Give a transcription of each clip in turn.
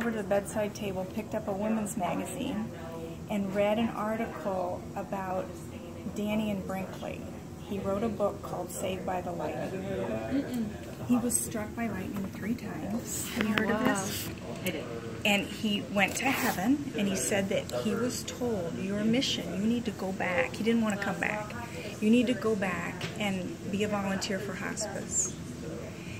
over to the bedside table, picked up a women's magazine, and read an article about Danny and Brinkley. He wrote a book called Saved by the Light. Have you heard of it? He was struck by lightning 3 times. Have you heard of this? I did. And he went to heaven, and he said that he was told, your mission, you need to go back. He didn't want to come back. You need to go back and be a volunteer for hospice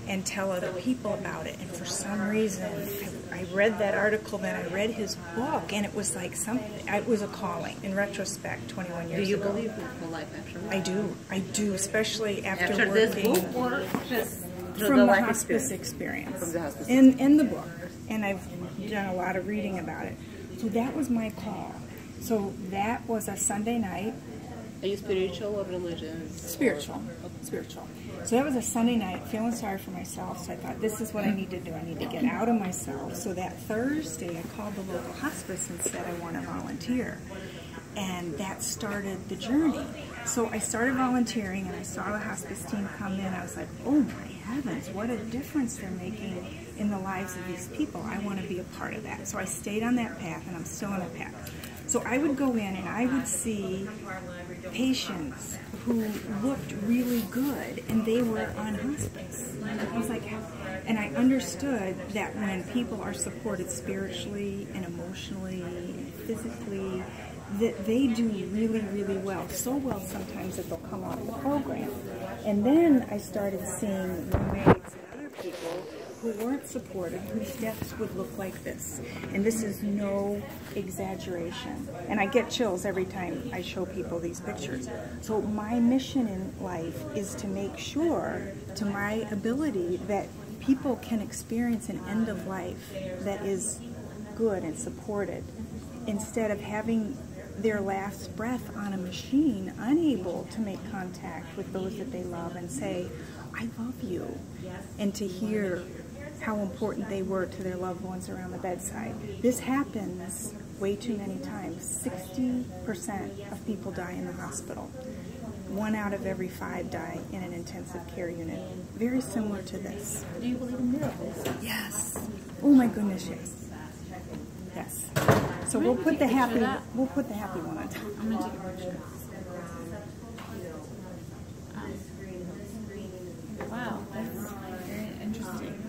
and tell other people about it. And for some reason, I read that article, then I read his book, and it was like something, it was a calling, in retrospect, 21 years ago. Do you believe in life after life? I do, especially after working this book, or just from the hospice experience. From the hospice in the book. And I've done a lot of reading about it. So that was my call. So that was a Sunday night. Are you spiritual or religious? Spiritual. Spiritual. So that was a Sunday night, feeling sorry for myself. So I thought, this is what I need to do. I need to get out of myself. So that Thursday, I called the local hospice and said I want to volunteer. And that started the journey. So I started volunteering, and I saw the hospice team come in. I was like, oh my heavens, what a difference they're making in the lives of these people. I want to be a part of that. So I stayed on that path, and I'm still on that path. So I would go in, and I would see patients who looked really good, and they were on hospice. I was like, and I understood that when people are supported spiritually and emotionally and physically, that they do really, really well. So well sometimes that they'll come out of the program. And then I started seeing roommates and other people who weren't supported, whose deaths would look like this. And this is no exaggeration. And I get chills every time I show people these pictures. So my mission in life is to make sure, to my ability, that people can experience an end of life that is good and supported, instead of having their last breath on a machine, unable to make contact with those that they love and say, I love you, and to hear how important they were to their loved ones around the bedside. This happens way too many times. 60% of people die in the hospital. 1 out of every 5 die in an intensive care unit. Very similar to this. Do you believe in miracles? Yes. Oh my goodness, yes. Yes. So we'll put the happy one on top. I'm gonna take a picture. Wow, that's very interesting.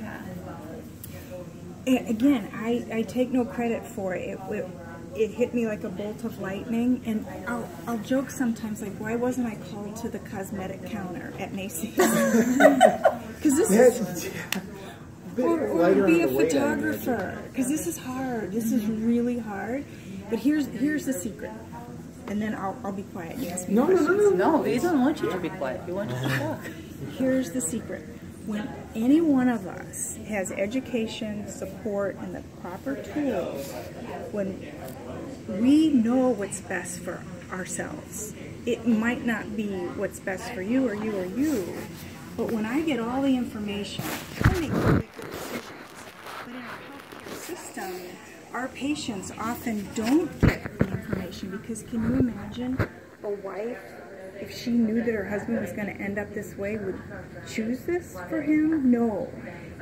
And again, I take no credit for it. It hit me like a bolt of lightning, and I'll joke sometimes, like, why wasn't I called to the cosmetic counter at Macy's? Because this is... Or be a photographer, because this is hard. This is really hard. But here's the secret, and then I'll be quiet. You ask me questions. No, we don't want you to be quiet. We want you to talk. Here's the secret. When any one of us has education, support, and the proper tools, when we know what's best for ourselves, it might not be what's best for you or you or you, but when I get all the information, I make really good decisions. But in our healthcare system, our patients often don't get the information, because can you imagine a wife, if she knew that her husband was going to end up this way, would choose this for him? No.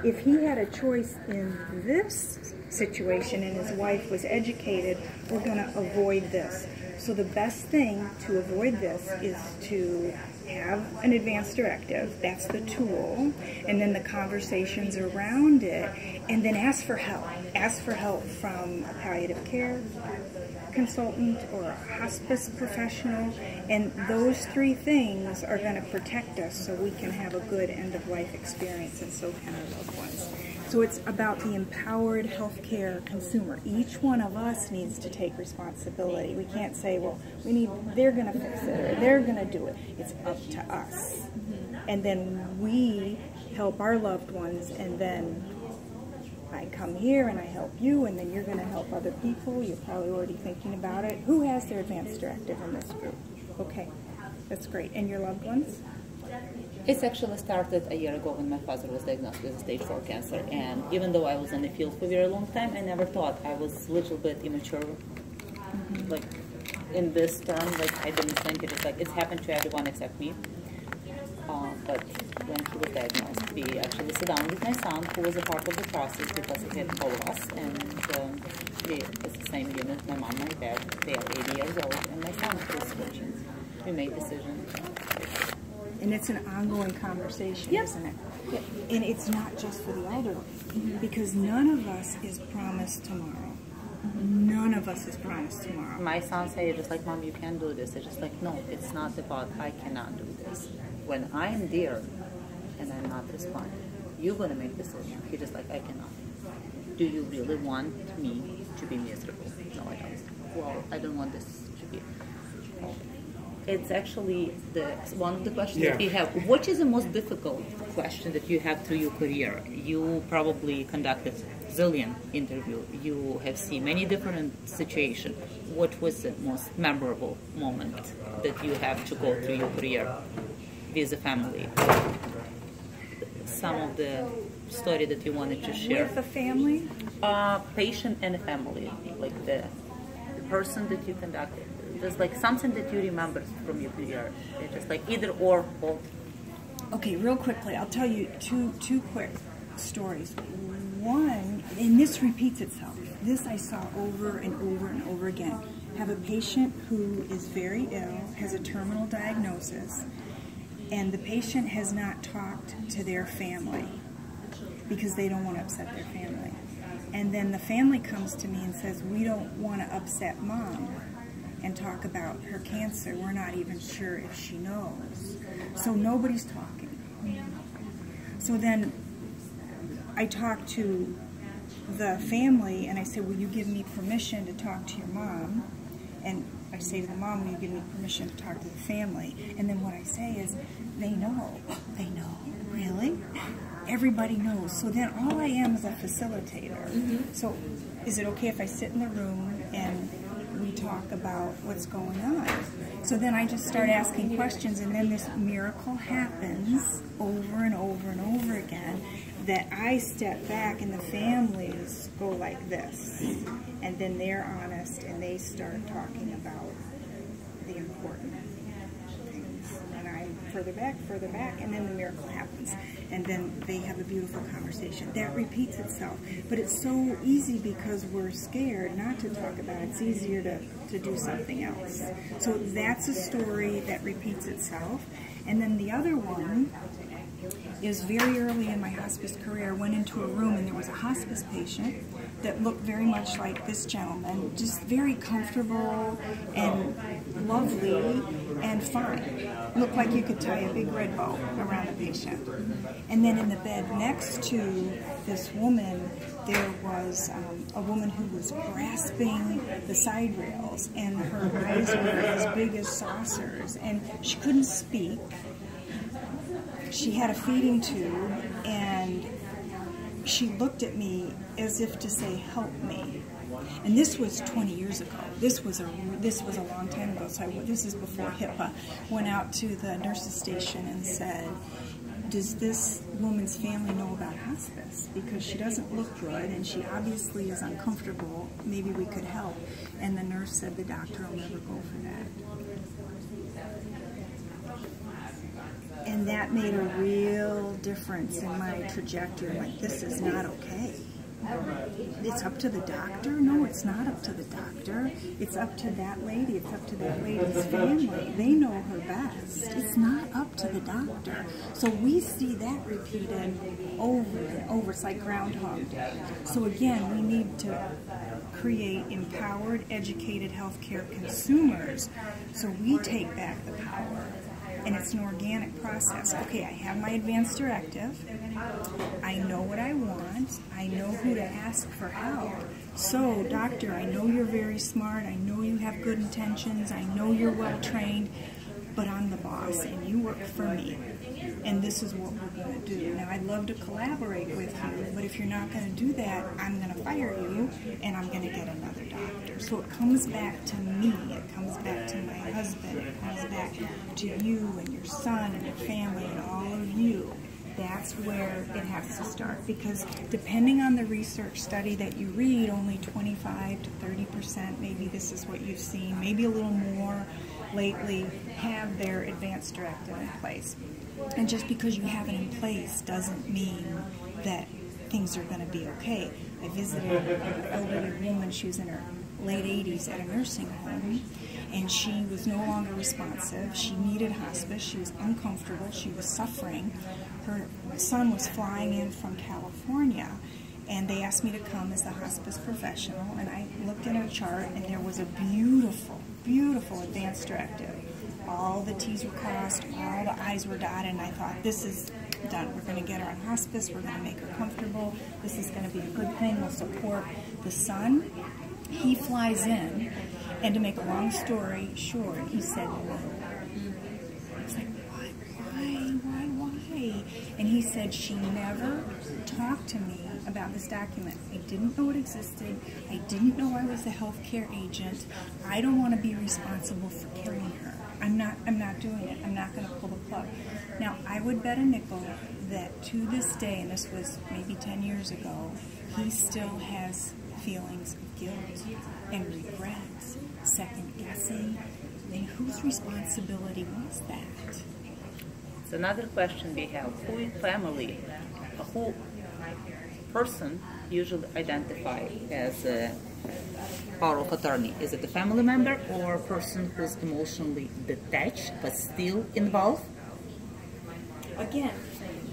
If he had a choice in this situation and his wife was educated, we're going to avoid this. So the best thing to avoid this is to have an advance directive. That's the tool. And then the conversations around it. And then ask for help. Ask for help from a palliative care consultant or a hospice professional. And those 3 things are going to protect us so we can have a good end-of-life experience, and so can our loved ones. So it's about the empowered healthcare consumer. Each one of us needs to take responsibility. We can't say, well, they're going to fix it or they're going to do it. It's up to us. And then we help our loved ones, and then I come here and I help you, and then you're going to help other people. You're probably already thinking about it. Who has their advance directive in this group? Okay, that's great. And your loved ones? It's actually started a year ago when my father was diagnosed with stage 4 cancer, and even though I was in the field for a very long time, I never thought I was a little bit immature, like in this term. Like, I didn't think it was like it's happened to everyone except me. But when he was diagnosed, we actually sat down with my son, who was a part of the process because he had all of us, and we, it's the same unit, my mom, my dad, they are 80 years old, and my son is switching. We made decisions. And it's an ongoing conversation, isn't it? Yep. And it's not just for the elderly, because none of us is promised tomorrow. None of us is promised tomorrow. My son say just like, Mom, you can't do this. It's just like, no, it's not about I cannot do this. When I am there and I'm not responding, you're gonna make decisions. He's just like, I cannot. Do you really want me to be miserable? No, I don't. Well, I don't want this to be. It's actually one of the questions that we have. What is the most difficult question that you have through your career? You probably conducted zillion interview. You have seen many different situations. What was the most memorable moment that you have to go through your career with a family? Some of the story that you wanted to share. With the family? Patient and a family, like the person that you conducted. Just like something that you remember from your career. It's just like either or both. Okay, real quickly, I'll tell you two quick stories. One, and this repeats itself. This I saw over and over and over again. Have a patient who is very ill, has a terminal diagnosis, and the patient has not talked to their family because they don't want to upset their family. And then the family comes to me and says, we don't want to upset Mom and talk about her cancer. We're not even sure if she knows. So nobody's talking. So then I talk to the family and I say, will you give me permission to talk to your mom? And I say to the mom, will you give me permission to talk to the family? And then what I say is, they know. They know. Really? Everybody knows. So then all I am is a facilitator. So is it okay if I sit in the room and we talk about what's going on? So then I just start asking questions, and then this miracle happens over and over and over again, that I step back and the families go like this, and then they're honest and they start talking about the important things, and I'm further back, and then the miracle happens, and then they have a beautiful conversation. That repeats itself, but it's so easy because we're scared not to talk about it. It's easier to do something else. So that's a story that repeats itself. And then the other one is very early in my hospice career. I went into a room and there was a hospice patient that looked very much like this gentleman, just very comfortable and lovely and fine. Looked like you could tie a big red bow around the patient. And then in the bed next to this woman, there was a woman who was grasping the side rails, and her eyes were as big as saucers, and she couldn't speak. She had a feeding tube, and she looked at me as if to say, help me. And this was 20 years ago. This was a long time ago. So this is before HIPAA. Went out to the nurses station and said, does this woman's family know about hospice? Because she doesn't look good and she obviously is uncomfortable. Maybe we could help. And the nurse said, the doctor will never go for that. And that made a real difference in my trajectory. Like, this is not okay. It's up to the doctor? No, it's not up to the doctor. It's up to that lady. It's up to that lady's family. They know her best. It's not up to the doctor. So we see that repeated over and over. It's like Groundhog Day. So again, we need to create empowered, educated healthcare consumers so we take back the power. And it's an organic process. Okay, I have my advanced directive. I know what I want. I know who to ask for help. So, doctor, I know you're very smart. I know you have good intentions. I know you're well trained. But I'm the boss, and you work for me. And this is what we're going to do. Now, I'd love to collaborate with you, but if you're not going to do that, I'm going to fire you, and I'm going to get another doctor. So it comes back to me. It comes back to my husband. It comes back to you and your son and your family and all of you. that's where it has to start, because depending on the research study that you read, only 25 to 30%, maybe this is what you've seen, maybe a little more lately, have their advanced directive in place. And just because you have it in place doesn't mean that things are going to be okay. I visited an elderly woman. She was in her late 80s at a nursing home, and she was no longer responsive. She needed hospice. She was uncomfortable. She was suffering. Her son was flying in from California, and they asked me to come as the hospice professional, and I looked at her chart, and there was a beautiful, beautiful advanced directive. All the T's were crossed, all the I's were dotted, and I thought, this is done. We're going to get her on hospice. We're going to make her comfortable. This is going to be a good thing. We'll support the son. He flies in, and to make a long story short, he said no. I was like, what? Why? And he said, she never talked to me about this document. I didn't know it existed. I didn't know I was the healthcare agent. I don't want to be responsible for killing her. I'm not doing it. I'm not going to pull the plug. Now, I would bet a nickel that to this day, and this was maybe 10 years ago, he still has feelings of guilt and regrets, second guessing. And whose responsibility was that? It's another question we have. Who in family, who person usually identify as a power of attorney? Is it a family member or a person who's emotionally detached but still involved? Again,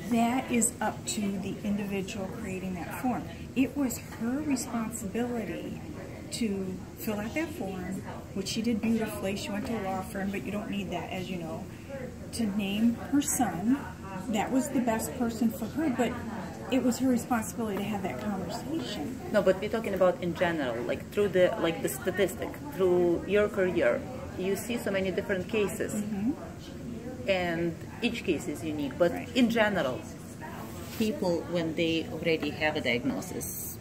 that is up to the individual creating that form. It was her responsibility to fill out that form, which she did beautifully. She went to a law firm, but you don't need that, as you know, to name her son. That was the best person for her, but it was her responsibility to have that conversation. No, but we're talking about in general, like through the statistic, through your career, you see so many different cases, and each case is unique. But right. In general, people, when they already have a diagnosis,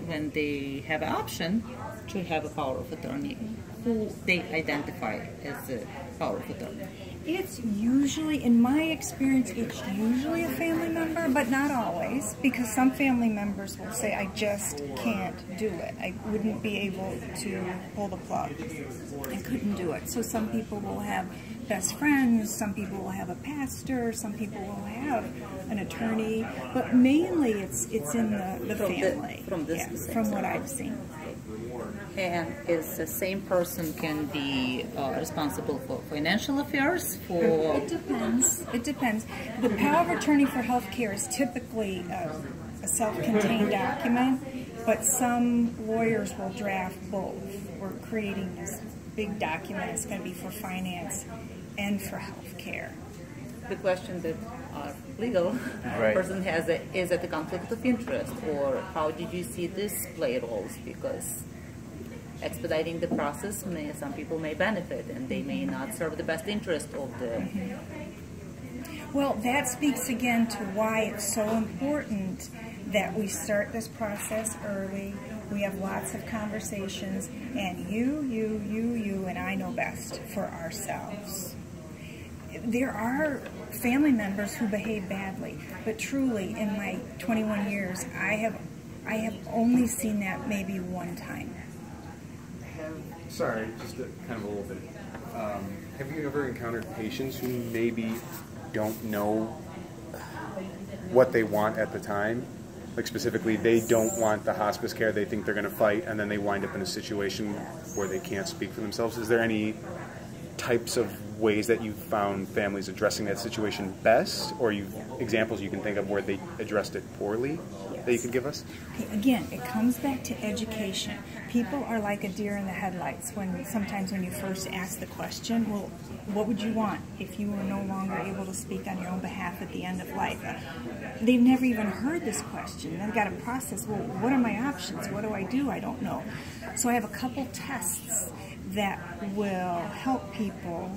when they have an option to have a power of attorney, who they identify as a power of attorney? It's usually, in my experience, it's usually a family member, but not always, because some family members will say, I just can't do it. I wouldn't be able to pull the plug. I couldn't do it. So some people will have best friends, some people will have a pastor, some people will have an attorney, but mainly it's in the family. From what I've seen. And is the same person can be responsible for financial affairs? It depends. It depends. The power of attorney for healthcare is typically a self-contained document, but some lawyers will draft both. We're creating this big document. It's going to be for finance and for healthcare. The question that our legal person has is it a conflict of interest, or how did you see this play roles? Because expediting the process, some people may benefit and they may not serve the best interest of the... Well, that speaks again to why it's so important that we start this process early. We have lots of conversations, and you, and I know best for ourselves. There are family members who behave badly, but truly, in my 21 years, I have only seen that maybe one time. Sorry, just kind of a little bit. Have you ever encountered patients who maybe don't know what they want at the time? Like specifically, they don't want the hospice care, they think they're going to fight, and then they wind up in a situation where they can't speak for themselves. Is there any types of ways that you've found families addressing that situation best, or examples you can think of where they addressed it poorly that you can give us? Okay, again, it comes back to education. People are like a deer in the headlights sometimes when you first ask the question, well, what would you want if you were no longer able to speak on your own behalf at the end of life? They've never even heard this question. They've got to process, well, what are my options? What do? I don't know. So I have a couple tests that will help people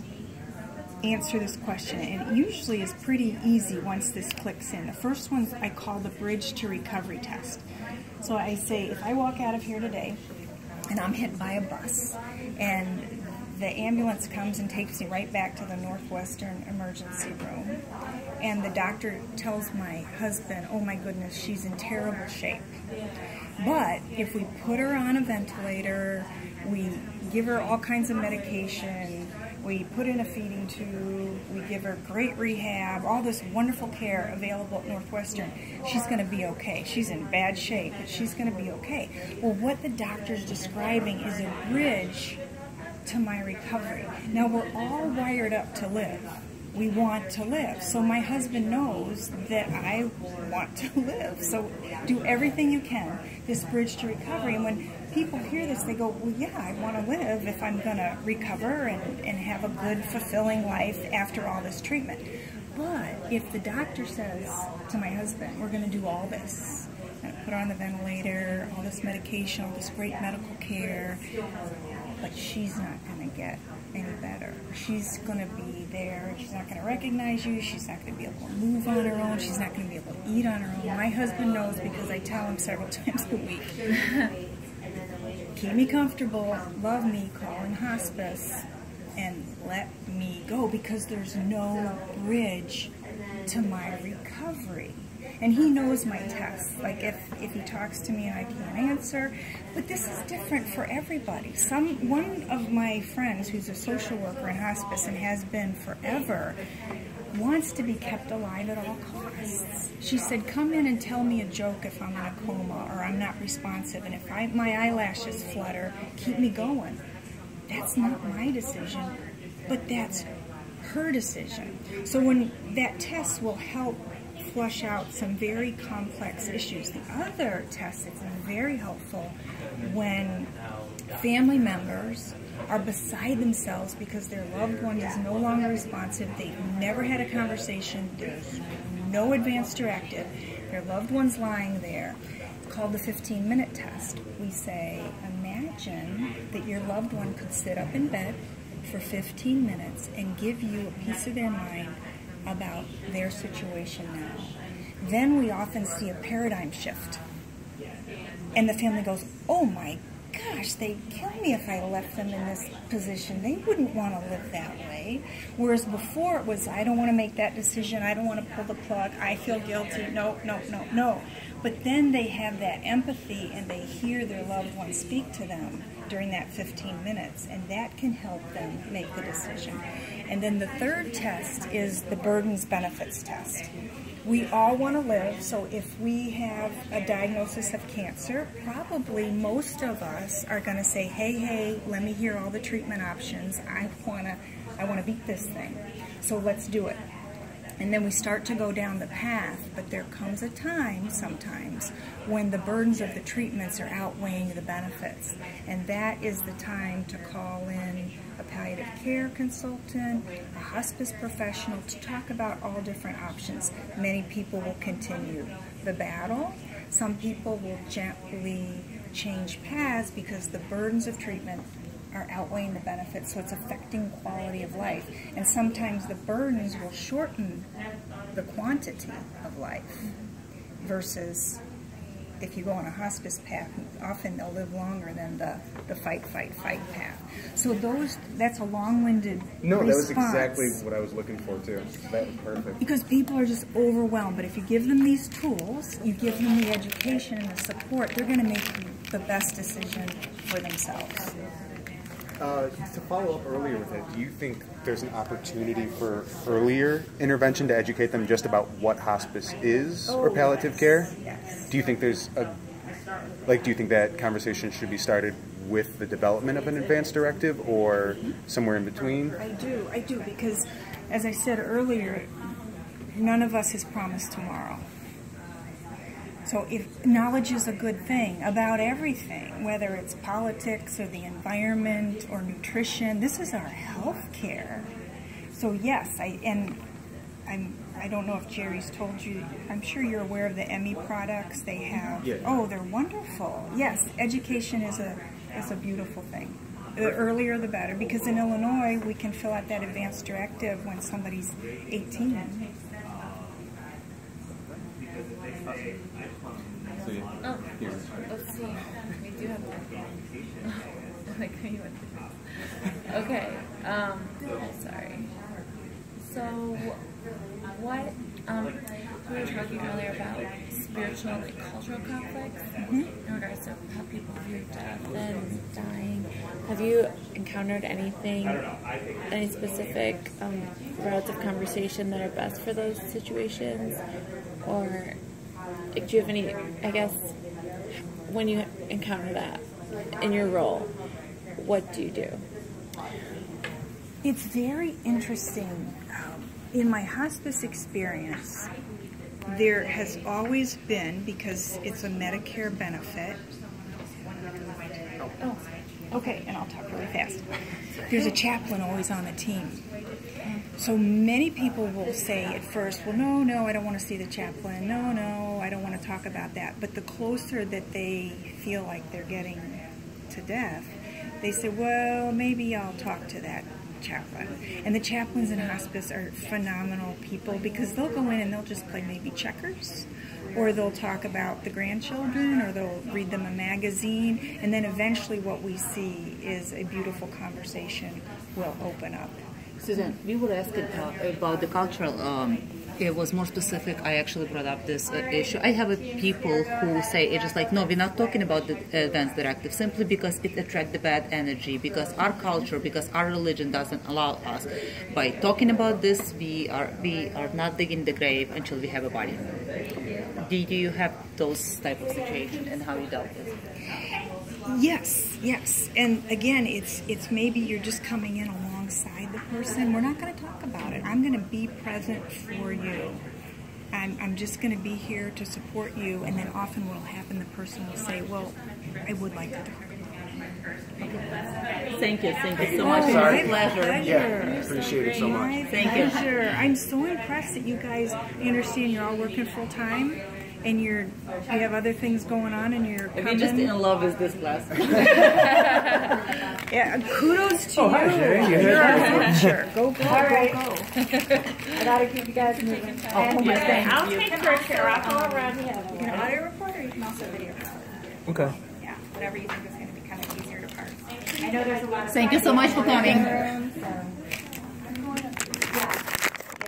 answer this question, and it usually is pretty easy once this clicks in. The first one I call the Bridge to Recovery test. So I say, if I walk out of here today and I'm hit by a bus and the ambulance comes and takes me right back to the Northwestern emergency room, and the doctor tells my husband, oh my goodness, she's in terrible shape. But if we put her on a ventilator, we give her all kinds of medication, we put in a feeding tube, we give her great rehab, all this wonderful care available at Northwestern, she's going to be okay. She's in bad shape, but she's going to be okay. Well, what the doctor's describing is a bridge to my recovery. Now, we're all wired up to live. We want to live. So my husband knows that I want to live. So do everything you can, this bridge to recovery. And when people hear this, they go, well, yeah, I want to live if I'm going to recover and have a good, fulfilling life after all this treatment. But if the doctor says to my husband, we're going to do all this, put her on the ventilator, all this medication, all this great medical care, but she's not going to get any better. She's going to be there, and she's not going to recognize you, she's not going to be able to move on her own, she's not going to be able to eat on her own. My husband knows because I tell him several times a week. Keep me comfortable, love me, call in hospice, and let me go, because there's no bridge to my recovery. And he knows my tests. Like if he talks to me and I can't answer, but this is different for everybody. One of my friends who's a social worker in hospice and has been forever wants to be kept alive at all costs. She said, come in and tell me a joke if I'm in a coma or I'm not responsive, and if my eyelashes flutter, keep me going. That's not my decision, but that's her decision. So when that test will help flush out some very complex issues. The other test that's very helpful when family members are beside themselves because their loved one is no longer responsive, they've never had a conversation, there's no advance directive, their loved one's lying there, called the 15-minute test. We say, imagine that your loved one could sit up in bed for 15 minutes and give you a piece of their mind about their situation now. Then we often see a paradigm shift. And the family goes, oh my gosh, they'd kill me if I left them in this position. They wouldn't want to live that way. Whereas before it was, I don't want to make that decision, I don't want to pull the plug, I feel guilty, no, no, no, no. But then they have that empathy and they hear their loved one speak to them during that 15 minutes, and that can help them make the decision. And then the third test is the burdens benefits test. We all want to live, so if we have a diagnosis of cancer, probably most of us are going to say, hey, let me hear all the treatment options. I want to beat this thing, so let's do it. And then we start to go down the path, but there comes a time sometimes when the burdens of the treatments are outweighing the benefits. And that is the time to call in a palliative care consultant, a hospice professional to talk about all different options. Many people will continue the battle. Some people will gently change paths because the burdens of treatment are outweighing the benefits, so it's affecting quality of life. And sometimes the burdens will shorten the quantity of life versus if you go on a hospice path, often they'll live longer than the fight path. So that's a long-winded response. No, that was exactly what I was looking for too. That was perfect. Because people are just overwhelmed, but if you give them these tools, you give them the education and the support, they're going to make the best decision for themselves. To follow up earlier with it, do you think there's an opportunity for earlier intervention to educate them just about what hospice is or palliative care? Yes. Do you think there's do you think that conversation should be started with the development of an advance directive or somewhere in between? I do, because as I said earlier, none of us is promised tomorrow. So if knowledge is a good thing about everything, whether it's politics or the environment or nutrition, this is our health care. So yes, I don't know if Jerry's told you, I'm sure you're aware of the Emmy products they have. Yeah. Oh, they're wonderful. Yes, education is a beautiful thing. The earlier the better, because in Illinois we can fill out that advance directive when somebody's 18. Oh, let's see. We do have okay. Sorry. So, what We were talking earlier about spiritual and cultural conflicts in regards to how people view death and dying. Have you encountered anything, any specific routes of conversation that are best for those situations? Or do you have any, I guess, when you encounter that in your role, what do you do? It's very interesting. In my hospice experience, there has always been, because it's a Medicare benefit. Oh, okay, and I'll talk really fast. There's a chaplain always on the team. So many people will say at first, well, no, I don't want to see the chaplain. No, I don't want to talk about that. But the closer that they feel like they're getting to death, they say, well, maybe I'll talk to that chaplain. And the chaplains in hospice are phenomenal people, because they'll go in and they'll just play maybe checkers, or they'll talk about the grandchildren, or they'll read them a magazine, and then eventually what we see is a beautiful conversation will open up. Susan, we were asking about the cultural. It was more specific. I actually brought up this issue. I have people who say it's just like, no, we're not talking about the advanced directive simply because it attracts the bad energy, because our culture, because our religion doesn't allow us. By talking about this, we are not digging the grave until we have a body. Do you have those type of situations, and how you dealt with it? Yes. And again, it's maybe you're just coming in alongside the person. We're not going to talk about it. I'm going to be present for you. I'm just going to be here to support you. And then often what will happen, the person will say, well, I would like to talk about it. Thank you so much. It's My a pleasure. Yeah, appreciate it so much. My Thank you. pleasure. I'm so impressed that you guys, I understand you're all working full time, and you have other things going on, and you're coming. We're just in love with this class. Yeah, kudos to you. Hi, Jay. You're our future. Go. I gotta keep you guys moving. I'll take picture. I'll go around here. You can audio record, or you can also video record. Okay. Yeah, whatever you think is going to be kind of easier to parse. I know there's a lot of Thank you so much for coming. Yeah,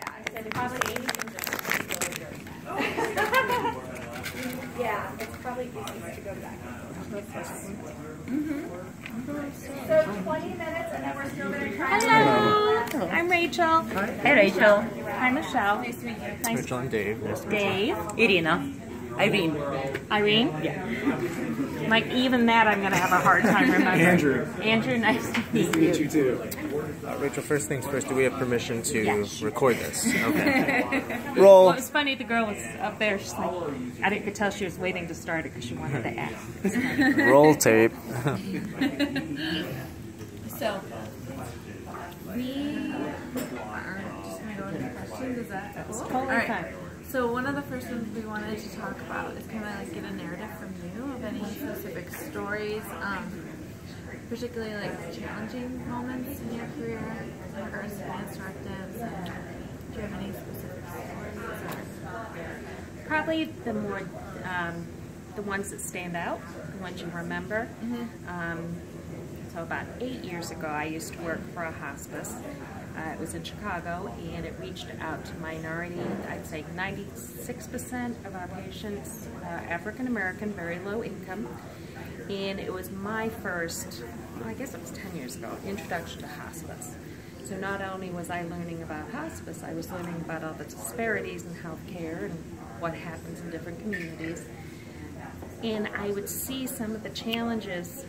I said probably 80. Yeah, it's probably easiest to go back. So 20 minutes, and then we're still going to try. Hello, I'm Rachel. Hey, Rachel. Hi, Michelle. Nice to meet you. Nice. Rachel and Dave. Nice to meet you. Dave. Irina. Irene. Irene? Yeah. Like, even that I'm going to have a hard time remembering. Andrew, nice to meet you. You too. Rachel, first things first, do we have permission to Yes. record this? Okay. Roll. Well, it was funny, the girl was up there, she's like, I could tell she was waiting to start it because she wanted to ask. Roll tape. So, we are just going to go into questions. Is that cool? Totally All right. fine. So one of the first ones we wanted to talk about is kind of like get a narrative from you of any specific stories, particularly like challenging moments in your career in regards to advanced directives. And do you have any specific stories? Probably the more, the ones that stand out, the ones you remember. So about 8 years ago, I used to work for a hospice. It was in Chicago, and it reached out to minority. I'd say 96% of our patients, African American, very low income. And it was my first, well, I guess it was 10 years ago, introduction to hospice. So not only was I learning about hospice, I was learning about all the disparities in healthcare and what happens in different communities. And I would see some of the challenges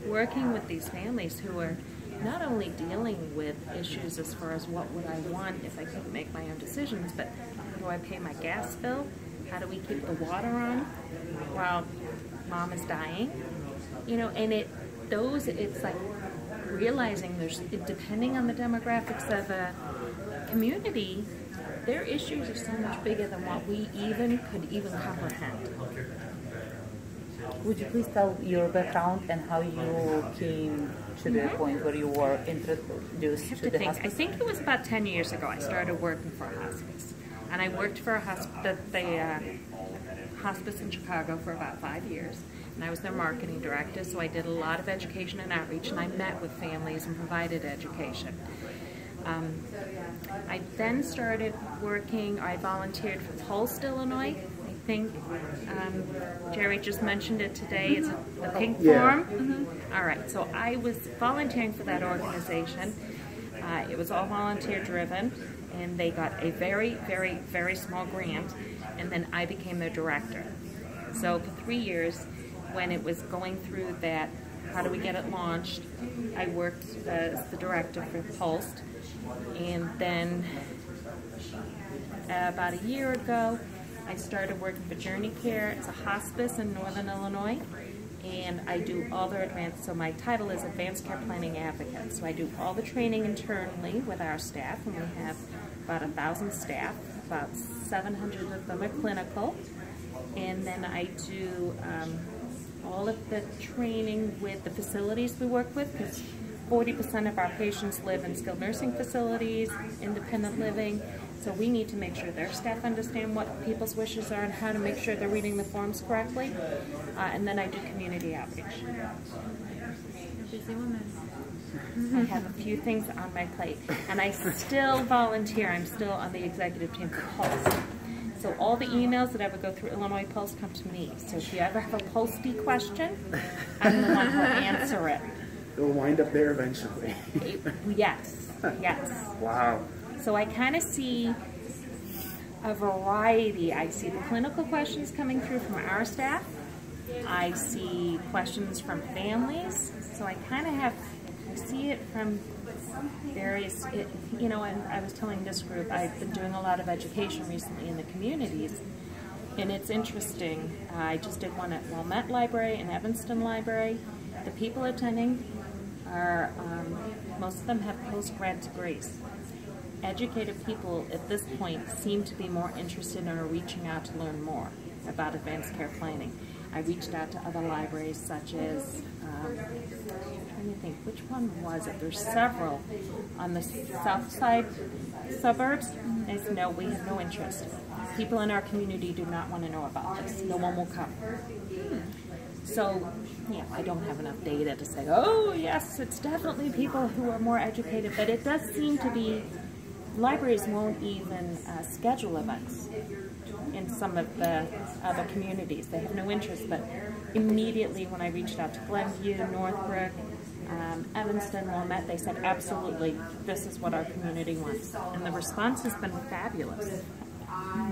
working with these families who are not only dealing with issues as far as what would I want if I couldn't make my own decisions, but how do I pay my gas bill? How do we keep the water on while mom is dying? You know, and it's like realizing depending on the demographics of a community, their issues are so much bigger than what we could even comprehend. Would you please tell your background and how you came to the point where you were introduced to the hospice? I think it was about 10 years ago I started working for a hospice. And I worked for the hospice in Chicago for about 5 years. And I was their marketing director, so I did a lot of education and outreach, and I met with families and provided education. I then started working, I volunteered for Pulse, Illinois. I think Jerry just mentioned it today. It's the pink forum. Mm-hmm. All right, so I was volunteering for that organization. It was all volunteer driven, and they got a very, very, very small grant, and then I became their director. So for 3 years, when it was going through that, how do we get it launched, I worked as the director for Pulse, and then about a year ago, I started working for Journey Care. It's a hospice in Northern Illinois, and I do all their advanced, so my title is Advanced Care Planning Advocate. So I do all the training internally with our staff, and we have about 1,000 staff, about 700 of them are clinical, and then I do all of the training with the facilities we work with, because 40% of our patients live in skilled nursing facilities, independent living, so we need to make sure their staff understand what people's wishes are and how to make sure they're reading the forms correctly. And then I do community outreach. Busy woman. I have a few things on my plate, and I still volunteer. I'm still on the executive team for Pulse. So all the emails that ever go through Illinois Pulse come to me. So if you ever have a Pulse-y question, I'm the one who'll answer it. It'll wind up there eventually. Yes, yes. Wow. So I kind of see a variety. I see the clinical questions coming through from our staff. I see questions from families. So I kind of have, I see it from various, you know, and I was telling this group, I've been doing a lot of education recently in the communities, and it's interesting. I just did one at Wilmette Library and Evanston Library. The people attending are, most of them have post-grad degrees. Educated people at this point seem to be more interested in or reaching out to learn more about advanced care planning. I reached out to other libraries such as, I'm trying to think, which one was it? There's several on the south side suburbs. They said, no, we have no interest. People in our community do not want to know about this. No one will come. So, you know, I don't have enough data to say, oh yes, it's definitely people who are more educated, but it does seem to be, libraries won't even schedule events in some of the other communities. They have no interest, but immediately when I reached out to Glenview, Northbrook, Evanston, Wilmette, they said, absolutely, this is what our community wants. And the response has been fabulous.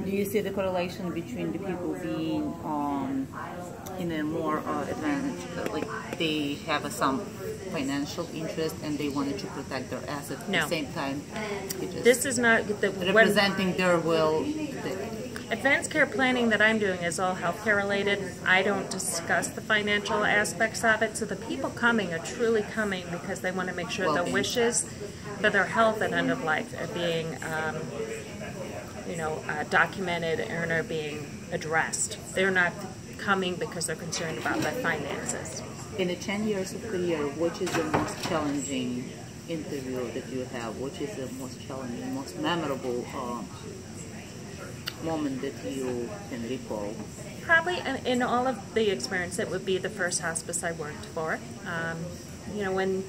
Do you see the correlation between the people being in a more advantage, like they have some financial interest and they wanted to protect their assets at the same time? This is not the representing their will. Advanced care planning that I'm doing is all healthcare related. I don't discuss the financial aspects of it. So the people coming are truly coming because they want to make sure their wishes for their health at end of life are being documented and are being addressed. They're not coming because they're concerned about their finances. In the 10 years of career, which is the most challenging interview that you have? Which is the most challenging, most memorable moment that you can recall? Probably in all of the experience, it would be the first hospice I worked for. When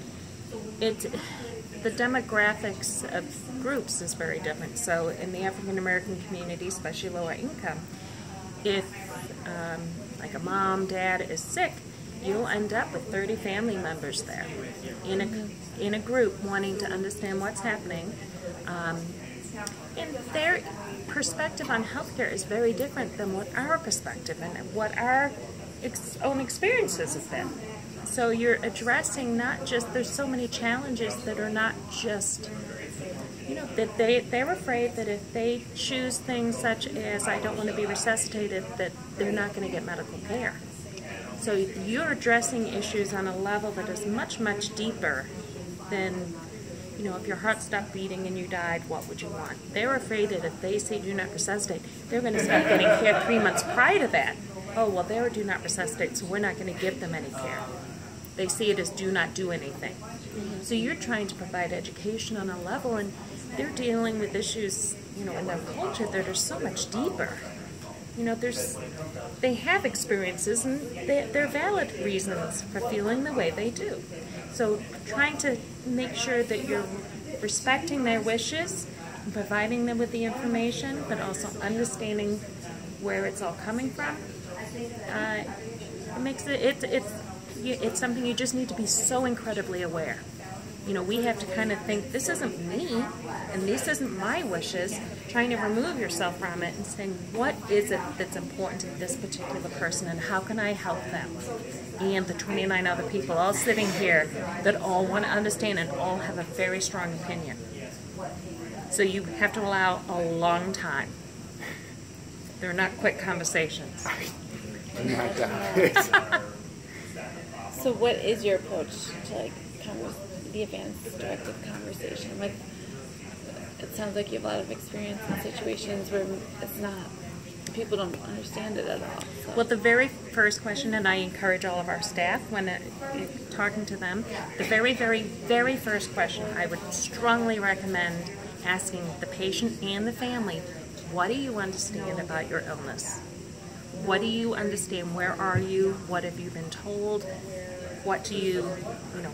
the demographics of groups is very different. So in the African American community, especially lower income, if like a mom, dad is sick, you'll end up with 30 family members there in a group wanting to understand what's happening. And their perspective on healthcare is very different than what our perspective and what our own experiences have been. So you're addressing not just, there's so many challenges that are not just, that they're afraid that if they choose things such as I don't want to be resuscitated, that they're not going to get medical care. So you're addressing issues on a level that is much, much deeper than, if your heart stopped beating and you died, what would you want? They're afraid that if they say do not resuscitate, they're going to start getting care 3 months prior to that. Oh, well, they were do not resuscitate, so we're not going to give them any care. They see it as do not do anything. So you're trying to provide education on a level, and they're dealing with issues, in their culture that are so much deeper You know, they have experiences and they're valid reasons for feeling the way they do. So trying to make sure that you're respecting their wishes and providing them with the information, but also understanding where it's all coming from, it makes it's something you just need to be so incredibly aware. You know, we have to kind of think, this isn't me, and this isn't my wishes, trying to remove yourself from it and saying, what is it that's important to this particular person, and how can I help them? And the 29 other people all sitting here that all want to understand and all have a very strong opinion. So you have to allow a long time. They're not quick conversations. Not that. So what is your approach to like the advanced directive conversation? Like, it sounds like you have a lot of experience in situations where it's not, people don't understand it at all. So. Well, the very first question, and I encourage all of our staff when talking to them, the very, very, very first question I would strongly recommend asking the patient and the family, what do you understand about your illness? What do you understand? Where are you? What have you been told? What do you know,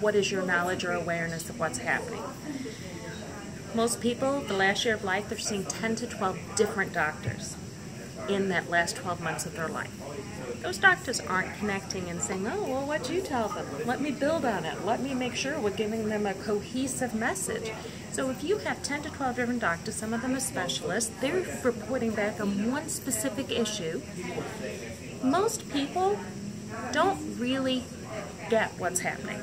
what is your knowledge or awareness of what's happening? Most people, the last year of life, they're seeing 10 to 12 different doctors in that last 12 months of their life. Those doctors aren't connecting and saying, oh, well, what'd you tell them? Let me build on it. Let me make sure we're giving them a cohesive message. So if you have 10 to 12 different doctors, some of them are specialists, they're reporting back on one specific issue. Most people don't really get what's happening.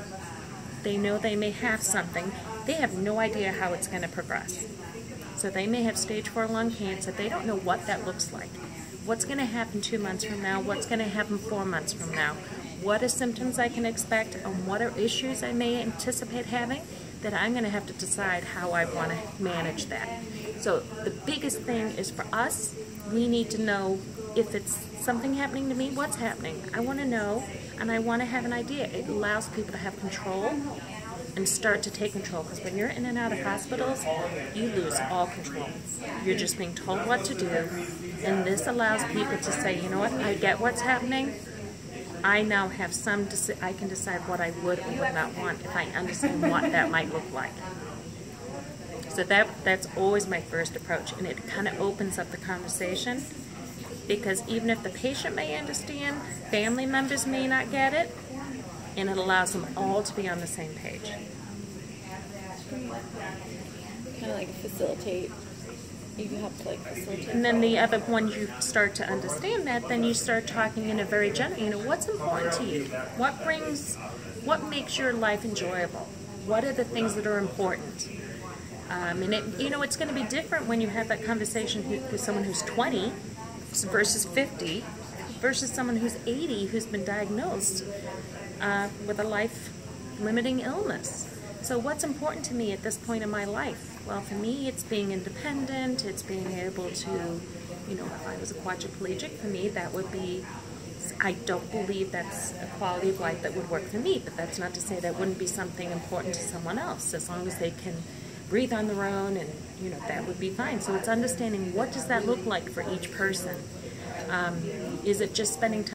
They know they may have something. They have no idea how it's going to progress. So they may have stage 4 lung cancer. They don't know what that looks like. What's going to happen 2 months from now? What's going to happen 4 months from now? What are symptoms I can expect? And what are issues I may anticipate having that I'm going to have to decide how I want to manage that. So the biggest thing is for us, we need to know if it's something happening to me, what's happening. I want to know, and I want to have an idea. It allows people to have control and start to take control, because when you're in and out of hospitals, you lose all control. You're just being told what to do, and this allows people to say, you know what, I get what's happening. I now have I can decide what I would or would not want if I understand what that might look like. So that's always my first approach, and it kind of opens up the conversation, because even if the patient may understand, family members may not get it, and it allows them all to be on the same page. Kind of like facilitate. You have to like facilitate. And then the other, once you start to understand that, then you start talking in a very general, you know, what's important to you? What makes your life enjoyable? What are the things that are important? And it's going to be different when you have that conversation with someone who's 20 versus 50 versus someone who's 80 who's been diagnosed with a life-limiting illness. So what's important to me at this point in my life? Well, for me, it's being independent, it's being able to, if I was a quadriplegic, for me, that would be, I don't believe that's a quality of life that would work for me, but that's not to say that wouldn't be something important to someone else, as long as they can breathe on their own, and, that would be fine. So it's understanding, what does that look like for each person? Is it just spending time